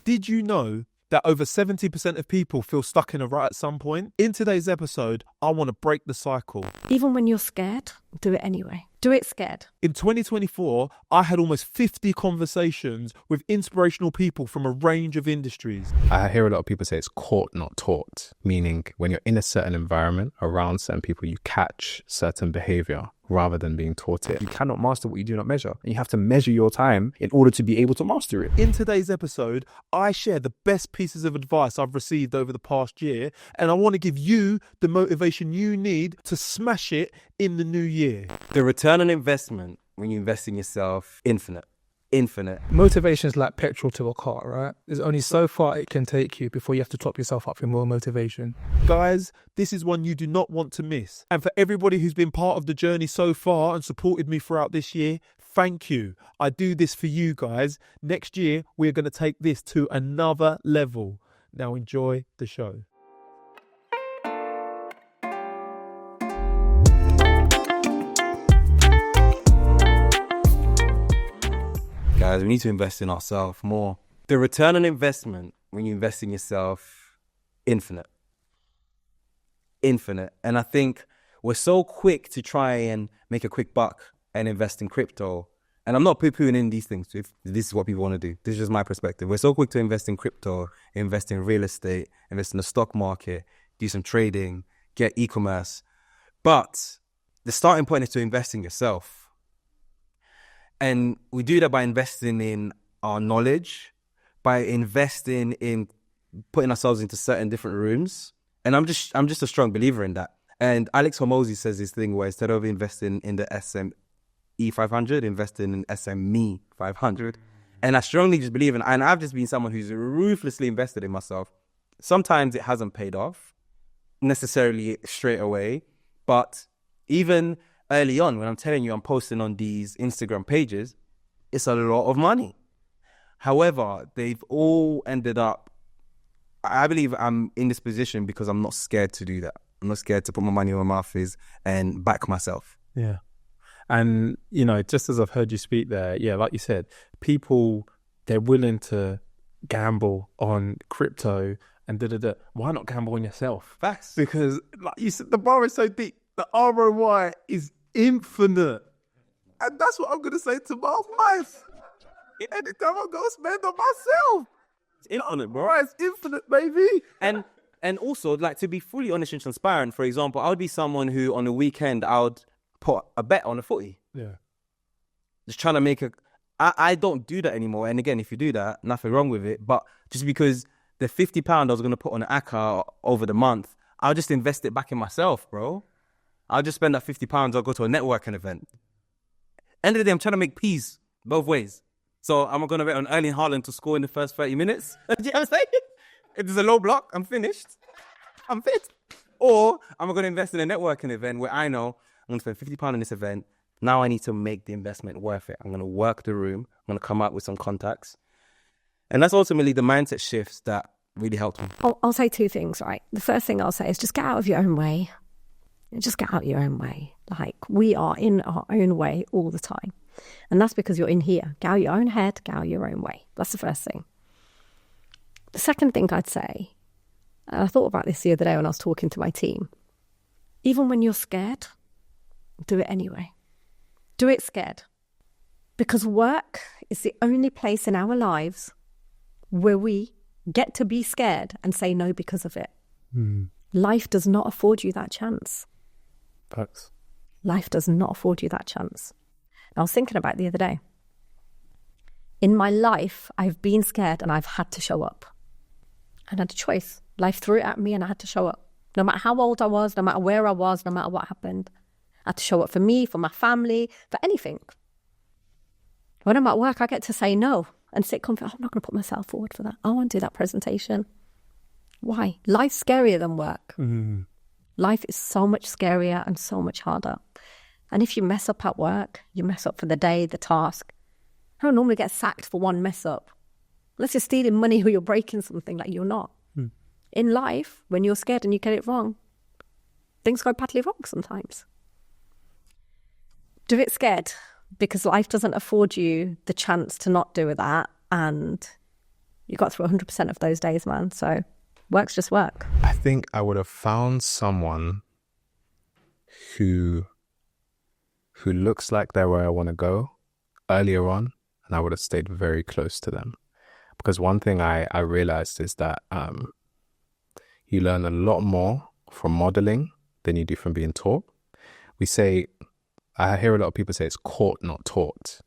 Did you know that over 70% of people feel stuck in a rut at some point? In today's episode, I want to break the cycle. Even when you're scared, do it anyway. Do it scared. In 2024, I had almost 50 conversations with inspirational people from a range of industries. I hear a lot of people say it's caught, not taught, meaning when you're in a certain environment around certain people, you catch certain behavior rather than being taught it. You cannot master what you do not measure. And you have to measure your time in order to be able to master it. In today's episode, I share the best pieces of advice I've received over the past year, and I want to give you the motivation you need to smash it in the new year. The return on investment when you invest in yourself, infinite. Motivation is like petrol to a car, right? There's only so far it can take you before you have to top yourself up for more motivation. Guys, this is one you do not want to miss. And for everybody who's been part of the journey so far and supported me throughout this year, thank you. I do this for you guys. Next year, we're going to take this to another level. Now enjoy the show. Guys, we need to invest in ourselves more. The return on investment when you invest in yourself, infinite. And I think we're so quick to try and make a quick buck and invest in crypto. And I'm not poo-pooing in these things if this is what people want to do. This is just my perspective. We're so quick to invest in crypto, invest in real estate, invest in the stock market, do some trading, get e-commerce. But the starting point is to invest in yourself. And we do that by investing in our knowledge, by investing in putting ourselves into certain different rooms. And I'm just a strong believer in that. And Alex Hormozi says this thing where instead of investing in the SME 500, investing in SME 500. And I strongly just believe in, and I've just been someone who's ruthlessly invested in myself. Sometimes it hasn't paid off necessarily straight away, but even early on, when I'm telling you I'm posting on these Instagram pages, it's a lot of money. However, they've all ended up, I believe I'm in this position because I'm not scared to do that. I'm not scared to put my money where my mouth is and back myself. Yeah. And, you know, just as I've heard you speak there, yeah, like you said, people, they're willing to gamble on crypto and da-da-da. Why not gamble on yourself? Facts. Because, like you said, the bar is so deep. The ROI is infinite. And that's what I'm going to say to my wife. Anytime I go spend on myself. It's infinite, bro. Right, it's infinite, baby. And also, like, to be fully honest and transparent, for example, I would be someone who on the weekend, I would put a bet on a footy. Yeah. Just trying to make I don't do that anymore. And again, if you do that, nothing wrong with it. But just because the £50 I was going to put on an ACCA over the month, I'll just invest it back in myself, bro. I'll just spend that £50. I'll go to a networking event. End of the day, I'm trying to make peace both ways. So I'm going to bet on Erling Haaland to score in the first 30 minutes. Do you know what I'm saying? If there's a low block, I'm finished. I'm fit. Or I'm going to invest in a networking event where I know I'm going to spend £50 on this event. Now I need to make the investment worth it. I'm going to work the room. I'm going to come out with some contacts. And that's ultimately the mindset shifts that really helped me. I'll say two things, right? The first thing I'll say is just get out of your own way. Just get out your own way. Like, we are in our own way all the time. And that's because you're in here. Get out your own head, get out your own way. That's the first thing. The second thing I'd say, and I thought about this the other day when I was talking to my team, even when you're scared, do it anyway. Do it scared. Because work is the only place in our lives where we get to be scared and say no because of it. Life does not afford you that chance. Facts. Life does not afford you that chance. And I was thinking about it the other day. In my life, I've been scared and I've had to show up. I had a choice. Life threw it at me and I had to show up. No matter how old I was, no matter where I was, no matter what happened. I had to show up for me, for my family, for anything. When I'm at work, I get to say no and sit confident. I'm not going to put myself forward for that. I want to do that presentation. Why? Life's scarier than work. Life is so much scarier and so much harder. And if you mess up at work, you mess up for the day, the task. I don't normally get sacked for one mess up. Unless you're stealing money or you're breaking something, like, you're not. In life, when you're scared and you get it wrong, things go badly wrong sometimes. Do it scared, because life doesn't afford you the chance to not do that. And You got through 100% of those days, man. So work's just work. I think I would have found someone who looks like they're where I want to go earlier on, and I would have stayed very close to them. Because one thing I realized is that you learn a lot more from modeling than you do from being taught. I hear a lot of people say it's caught, not taught,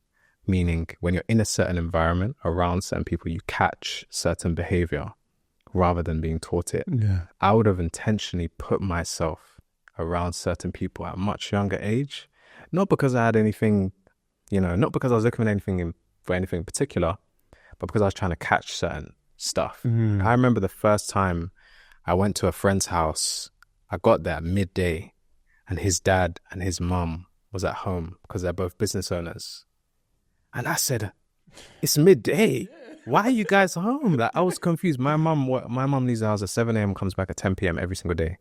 meaning when you're in a certain environment around certain people, you catch certain behavior rather than being taught it. Yeah. I would have intentionally put myself around certain people at a much younger age, not because I had anything, not because I was looking at for anything particular, but because I was trying to catch certain stuff. I remember the first time I went to a friend's house, I got there at midday, and his dad and his mum was at home because they're both business owners. And I said, it's midday. Why are you guys home? Like, I was confused. My mum leaves the house at 7 a.m., comes back at 10 p.m. every single day.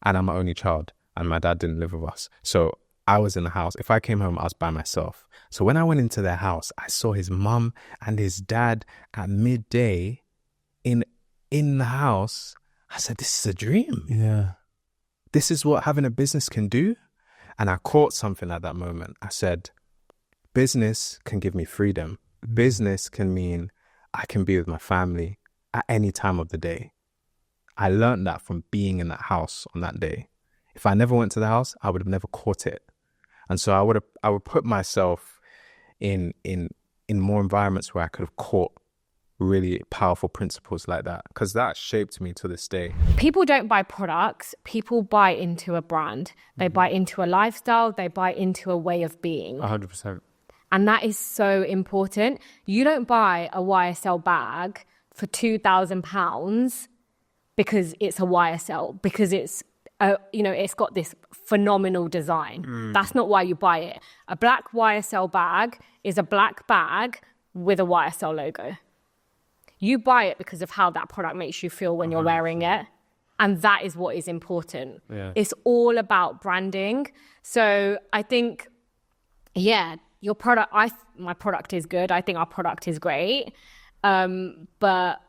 And I'm my only child. And my dad didn't live with us. So I was in the house. If I came home, I was by myself. So when I went into their house, I saw his mum and his dad at midday in the house. I said, this is a dream. Yeah. This is what having a business can do. And I caught something at that moment. I said, business can give me freedom. Business can mean I can be with my family at any time of the day. I learned that from being in that house on that day. If I never went to the house, I would have never caught it. And so I would put myself in more environments where I could have caught really powerful principles like that, because that shaped me to this day. People don't buy products, people buy into a brand. They buy into a lifestyle, they buy into a way of being. 100%. And that is so important. You don't buy a YSL bag for £2,000 because it's a YSL, because it's it's got this phenomenal design. That's not why you buy it. A black YSL bag is a black bag with a YSL logo. You buy it because of how that product makes you feel when you're wearing it. And that is what is important. Yeah. It's all about branding. So I think, your product, my product is good. I think our product is great. But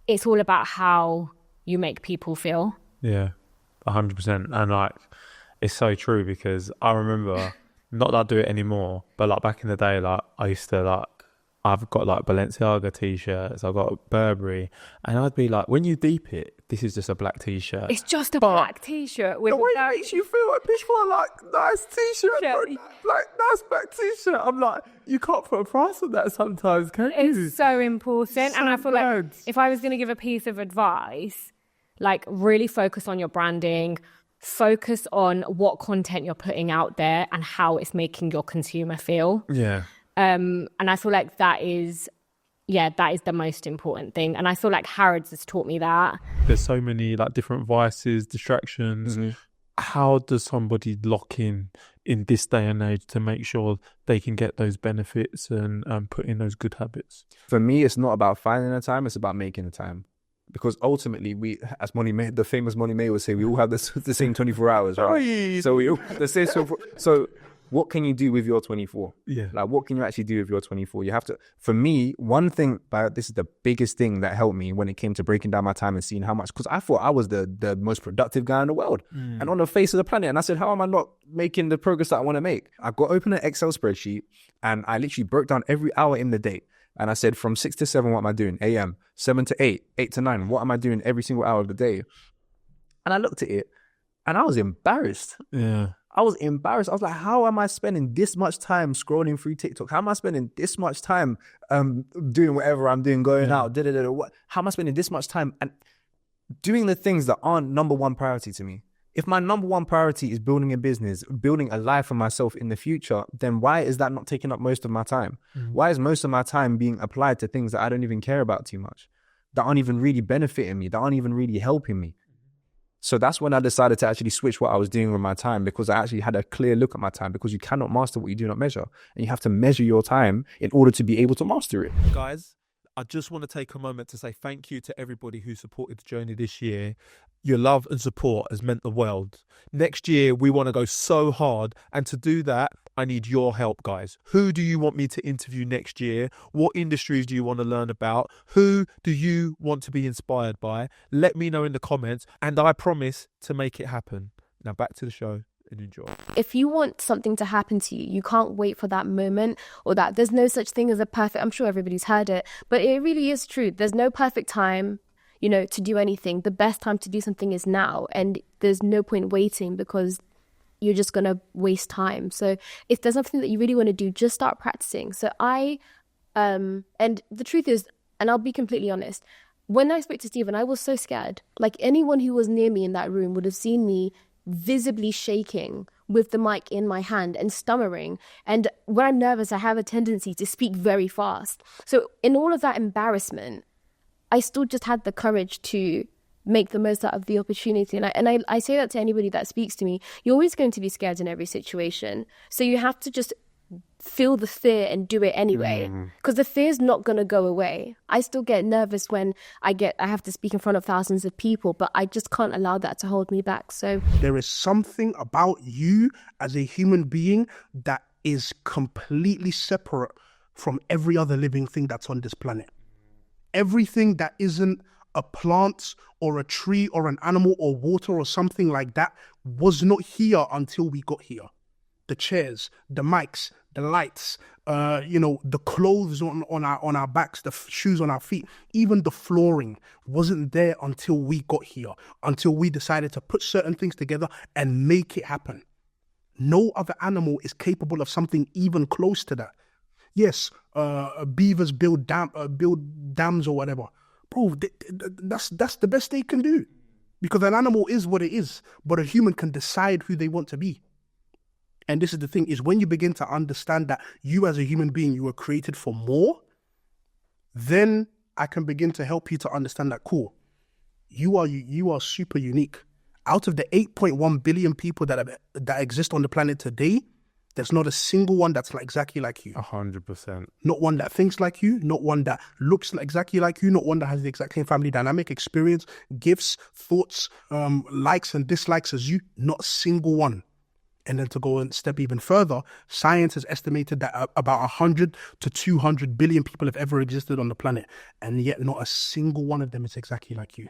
it's all about how you make people feel. Yeah, 100%. And it's so true, because I remember, not that I do it anymore, but back in the day, I used to I've got Balenciaga t-shirts, I've got Burberry, and I'd be like, when you deep it, this is just a black t-shirt. It's just a black t-shirt with the way it makes you feel, people are like, nice t-shirt, bro, nice black t-shirt. I'm like, you can't put a price on that sometimes, can you? It's so important. And I feel like if I was going to give a piece of advice, really focus on your branding, focus on what content you're putting out there and how it's making your consumer feel. Yeah. And I feel like that is the most important thing. And I feel like Harrods has taught me that. There's so many different vices, distractions. Mm-hmm. How does somebody lock in this day and age to make sure they can get those benefits and put in those good habits? For me, it's not about finding the time, it's about making the time. Because ultimately, we, as the famous Money May would say, we all have the same 24 hours, right? So we all have the same. So what can you do with your 24? Yeah. What can you actually do with your 24? You have to, for me, one thing, this is the biggest thing that helped me when it came to breaking down my time and seeing how much, because I thought I was the most productive guy in the world and on the face of the planet. And I said, how am I not making the progress that I want to make? I got open an Excel spreadsheet and I literally broke down every hour in the day. And I said, from 6 to 7, what am I doing? AM, 7 to 8, 8 to 9, what am I doing every single hour of the day? And I looked at it and I was embarrassed. Yeah. I was embarrassed. I was like, how am I spending this much time scrolling through TikTok? How am I spending this much time doing whatever I'm doing, going out, How am I spending this much time and doing the things that aren't number one priority to me? If my number one priority is building a business, building a life for myself in the future, then why is that not taking up most of my time? Why is most of my time being applied to things that I don't even care about too much, that aren't even really benefiting me, that aren't even really helping me? So that's when I decided to actually switch what I was doing with my time, because I actually had a clear look at my time, because you cannot master what you do not measure. And you have to measure your time in order to be able to master it. Guys, I just want to take a moment to say thank you to everybody who supported the journey this year. Your love and support has meant the world. Next year, we want to go so hard. And to do that, I need your help, guys. Who do you want me to interview next year? What industries do you want to learn about? Who do you want to be inspired by? Let me know in the comments, and I promise to make it happen. Now back to the show and enjoy. If you want something to happen to you, you can't wait for that moment, or that there's no such thing as a perfect, I'm sure everybody's heard it, but it really is true. There's no perfect time, to do anything. The best time to do something is now, and there's no point waiting because you're just going to waste time. So if there's something that you really want to do, just start practicing. So and the truth is, and I'll be completely honest, when I spoke to Stephen, I was so scared. Like, anyone who was near me in that room would have seen me visibly shaking with the mic in my hand and stammering. And when I'm nervous, I have a tendency to speak very fast. So in all of that embarrassment, I still just had the courage to make the most out of the opportunity. And I say that to anybody that speaks to me. You're always going to be scared in every situation. So you have to just feel the fear and do it anyway, because the fear is not going to go away. I still get nervous when I have to speak in front of thousands of people, but I just can't allow that to hold me back. So there is something about you as a human being that is completely separate from every other living thing that's on this planet. Everything that isn't a plant or a tree or an animal or water or something like that was not here until we got here. The chairs, the mics, the lights, the clothes on our backs, the shoes on our feet, even the flooring wasn't there until we got here, until we decided to put certain things together and make it happen. No other animal is capable of something even close to that. Yes, beavers build dams or whatever. Bro, that's the best they can do, because an animal is what it is, but a human can decide who they want to be. And this is the thing, is when you begin to understand that you as a human being, you were created for more, then I can begin to help you to understand that, cool, you are super unique. Out of the 8.1 billion people that exist on the planet today, there's not a single one that's exactly like you. 100%. Not one that thinks like you, not one that looks exactly like you, not one that has the exact same family dynamic, experience, gifts, thoughts, likes and dislikes as you, not a single one. And then to go and step even further, science has estimated that about 100 to 200 billion people have ever existed on the planet, and yet not a single one of them is exactly like you.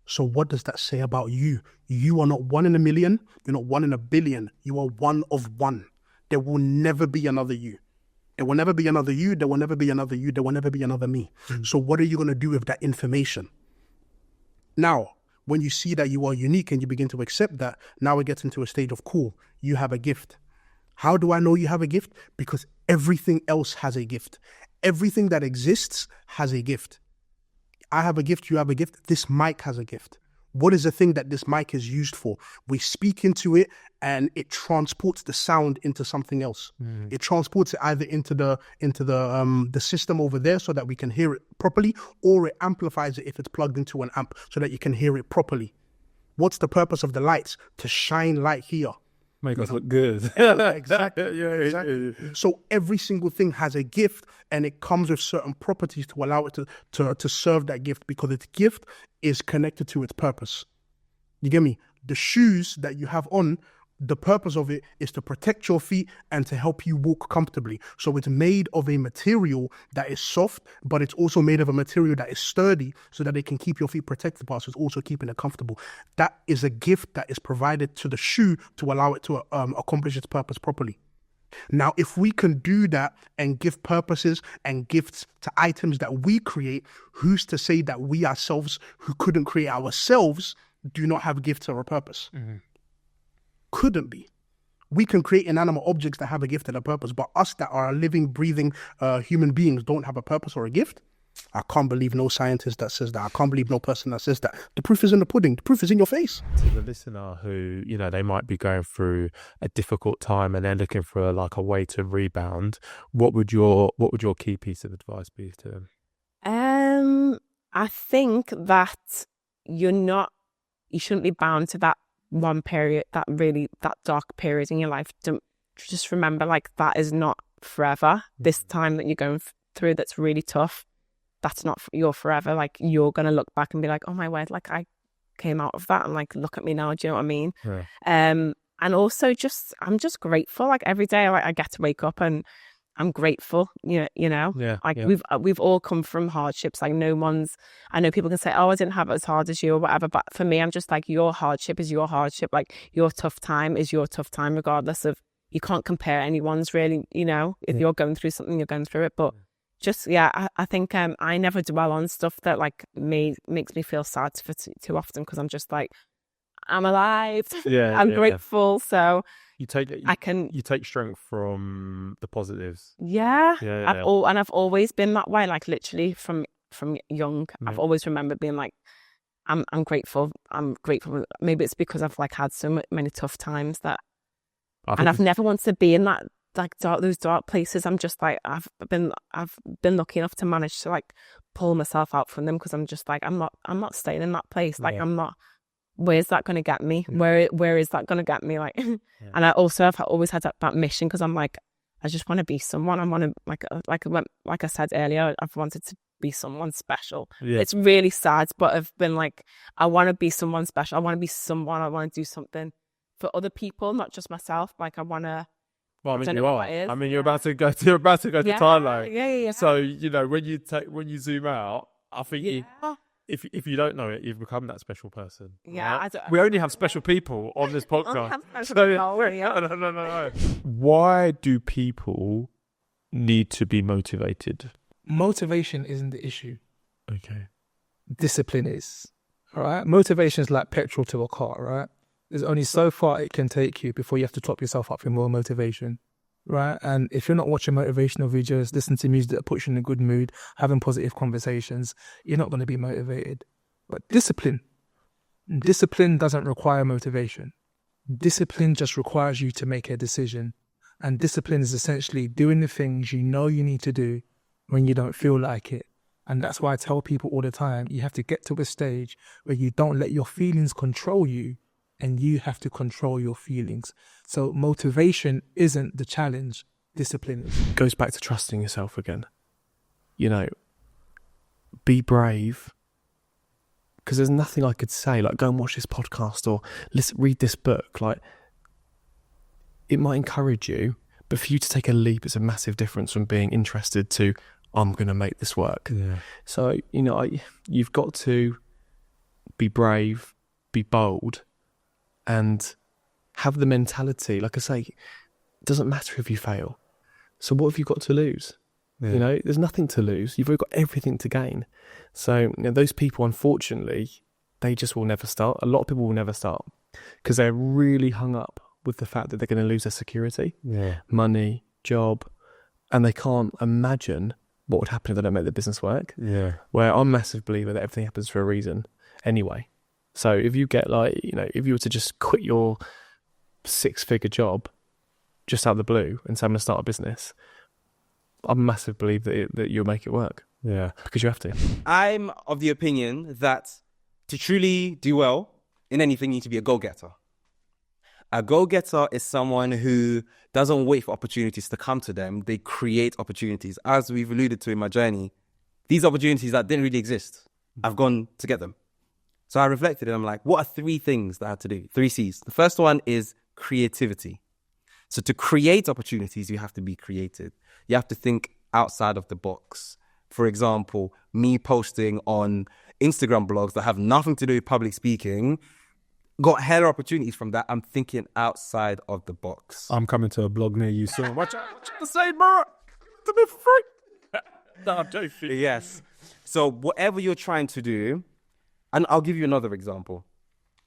So what does that say about you? You are not one in a million, you're not one in a billion, you are one of one. There will never be another you. There will never be another you, there will never be another you, there will never be another me. So what are you going to do with that information? Now, when you see that you are unique and you begin to accept that, now we get into a stage of, cool, you have a gift. How do I know you have a gift? Because everything else has a gift. Everything that exists has a gift. I have a gift, you have a gift, this mic has a gift. What is the thing that this mic is used for? We speak into it and it transports the sound into something else. It transports it either into the system over there so that we can hear it properly, or it amplifies it if it's plugged into an amp so that you can hear it properly. What's the purpose of the lights? To shine light here. Make us look good. Exactly. Yeah. So every single thing has a gift, and it comes with certain properties to allow it to serve that gift, because its gift is connected to its purpose. You get me? The shoes that you have on, the purpose of it is to protect your feet and to help you walk comfortably. So it's made of a material that is soft, but it's also made of a material that is sturdy so that it can keep your feet protected, but it's also keeping it comfortable. That is a gift that is provided to the shoe to allow it to accomplish its purpose properly. Now, if we can do that and give purposes and gifts to items that we create, who's to say that we ourselves, who couldn't create ourselves, do not have gifts or a purpose? Couldn't be. We can create inanimate objects that have a gift and a purpose, but us that are living, breathing human beings don't have a purpose or a gift? I can't believe no scientist that says that. I can't believe no person that says that. The proof is in the pudding. The proof is in your face. To the listener who, they might be going through a difficult time and they're looking for a way to rebound, what would your key piece of advice be to them? I think that you shouldn't be bound to that one period, that dark period in your life. Don't just remember, that is not forever. This time that you're going through that's really tough, that's not your forever. Like, you're going to look back and be like, oh my word, like I came out of that and like, look at me now. Do you know what I mean? Yeah. And also I'm just grateful. Like every day I get to wake up and I'm grateful, you know, Yeah, like yeah. we've all come from hardships. Like I know people can say, oh, I didn't have it as hard as you or whatever. But for me, I'm just like, your hardship is your hardship. Like your tough time is your tough time, regardless of, you can't compare anyone's really, you know, if you're going through something, you're going through it. But just, I think I never dwell on stuff that like makes me feel sad for too often, because I'm just like, I'm alive. Yeah, I'm yeah, grateful. So you take strength from the positives. Yeah. Yeah. I've always been that way. Like literally from young, I've always remembered being like, I'm grateful. I'm grateful. Maybe it's because I've like had so many tough times that, and I've never wanted to be in that like those dark places. I'm just like, I've been lucky enough to manage to like pull myself out from them, because I'm just like, I'm not staying in that place. Like I'm not. Where's that going to get me? Where is that going to get me? Like, and I also have always had that mission, because I'm like, I just want to be someone. I want to like I said earlier, I've wanted to be someone special. Yeah. It's really sad, but I've been like, I want to be someone special. I want to be someone. I want to do something for other people, not just myself. Like I want to. Well, I mean, don't you know are. what it is. I mean, you're about to go to Thailand. Yeah. So you know, when you zoom out, I think if you don't know it, you've become that special person. Yeah, right? We only have special people on this podcast. No. Why do people need to be motivated? Motivation isn't the issue. Okay. Discipline is. All right. Motivation is like petrol to a car, right? There's only so far it can take you before you have to top yourself up with more motivation. Right. And if you're not watching motivational videos, listening to music that puts you in a good mood, having positive conversations, you're not going to be motivated. But discipline doesn't require motivation. Discipline just requires you to make a decision. And discipline is essentially doing the things you know you need to do when you don't feel like it. And that's why I tell people all the time, you have to get to a stage where you don't let your feelings control you, and you have to control your feelings. So motivation isn't the challenge, discipline is. It goes back to trusting yourself again. You know, be brave. Because there's nothing I could say, like go and watch this podcast or read this book. Like, it might encourage you, but for you to take a leap, it's a massive difference from being interested to, I'm going to make this work. Yeah. So, you know, you've got to be brave, be bold, and have the mentality. Like I say, it doesn't matter if you fail. So what have you got to lose? You know, there's nothing to lose. You've got everything to gain. So, you know, those people, unfortunately, they just will never start. A lot of people will never start because they're really hung up with the fact that they're going to lose their security, money, job, and they can't imagine what would happen if they don't make the business work. Yeah. Where I'm a massive believer that everything happens for a reason anyway. So if you get if you were to just quit your 6-figure job just out of the blue and say, I'm going to start a business, I massively believe that you'll make it work. Yeah. Because you have to. I'm of the opinion that to truly do well in anything, you need to be a go-getter. A go-getter is someone who doesn't wait for opportunities to come to them. They create opportunities. As we've alluded to in my journey, these opportunities that didn't really exist, I've gone to get them. So I reflected and I'm like, what are 3 things that I have to do? 3 C's. The first one is creativity. So to create opportunities, you have to be creative. You have to think outside of the box. For example, me posting on Instagram blogs that have nothing to do with public speaking, got hella opportunities from that. I'm thinking outside of the box. I'm coming to a blog near you soon. Watch out to say, bro. To be free. No, I'm joking. Yes. So whatever you're trying to do, and I'll give you another example.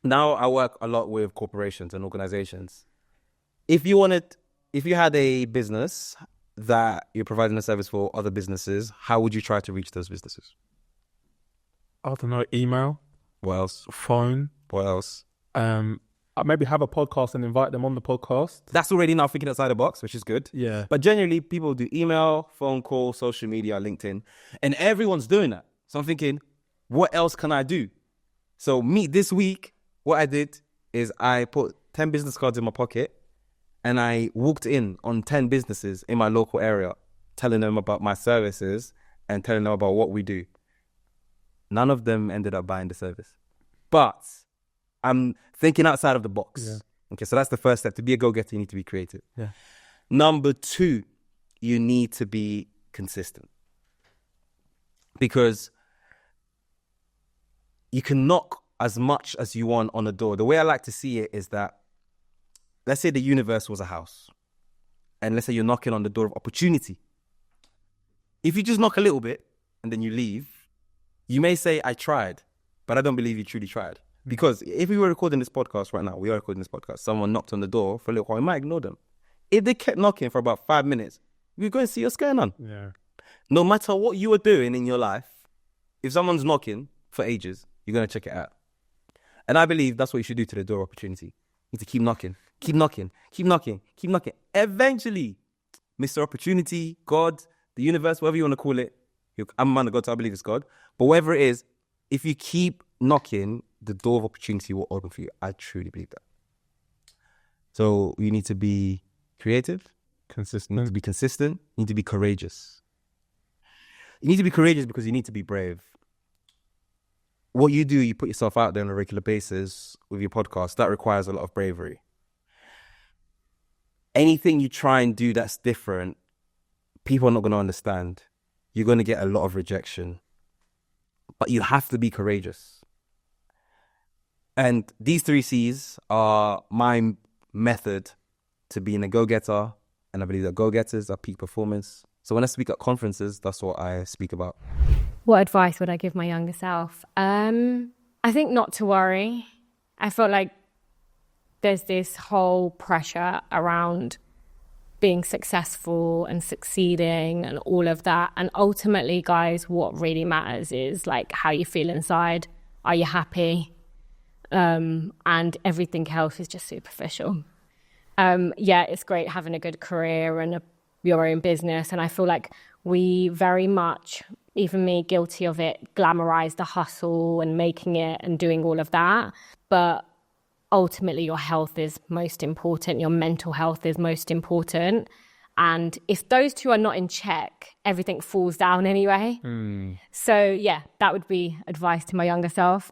Now I work a lot with corporations and organizations. If you had a business that you're providing a service for other businesses, how would you try to reach those businesses? I don't know, email. What else? Phone. What else? Maybe have a podcast and invite them on the podcast. That's already now thinking outside the box, which is good. Yeah. But generally, people do email, phone call, social media, LinkedIn, and everyone's doing that. So I'm thinking, what else can I do? So this week, what I did is I put 10 business cards in my pocket and I walked in on 10 businesses in my local area, telling them about my services and telling them about what we do, none of them ended up buying the service. But I'm thinking outside of the box. Yeah. Okay, so that's the first step. To be a go-getter, you need to be creative. Yeah. Number 2, you need to be consistent. Because you can knock as much as you want on a door. The way I like to see it is that, let's say the universe was a house. And let's say you're knocking on the door of opportunity. If you just knock a little bit and then you leave, you may say, I tried, but I don't believe you truly tried. Because if we were recording this podcast right now, we are recording this podcast, someone knocked on the door for a little while, we might ignore them. If they kept knocking for about 5 minutes, we're going to see what's going on. Yeah. No matter what you are doing in your life, if someone's knocking for ages, you're going to check it out. And I believe that's what you should do to the door of opportunity. You need to keep knocking, keep knocking, keep knocking, keep knocking. Eventually, Mr. Opportunity, God, the universe, whatever you want to call it, I'm a man of God, so I believe it's God. But whatever it is, if you keep knocking, the door of opportunity will open for you. I truly believe that. So you need to be creative, Consistent. you need to be consistent, you need to be courageous. You need to be courageous because you need to be brave. What you do, you put yourself out there on a regular basis with your podcast. That requires a lot of bravery. Anything you try and do that's different, people are not going to understand. You're going to get a lot of rejection. But you have to be courageous. And these 3 C's are my method to being a go-getter. And I believe that go-getters are peak performance. So when I speak at conferences, that's what I speak about. What advice would I give my younger self? I think not to worry. I felt like there's this whole pressure around being successful and succeeding and all of that. And ultimately, guys, what really matters is like how you feel inside. Are you happy? And everything else is just superficial. Yeah, it's great having a good career and your own business. And I feel like we very much, even me, guilty of it, glamorize the hustle and making it and doing all of that. But ultimately, your health is most important. Your mental health is most important. And if those two are not in check, everything falls down anyway. So yeah, that would be advice to my younger self.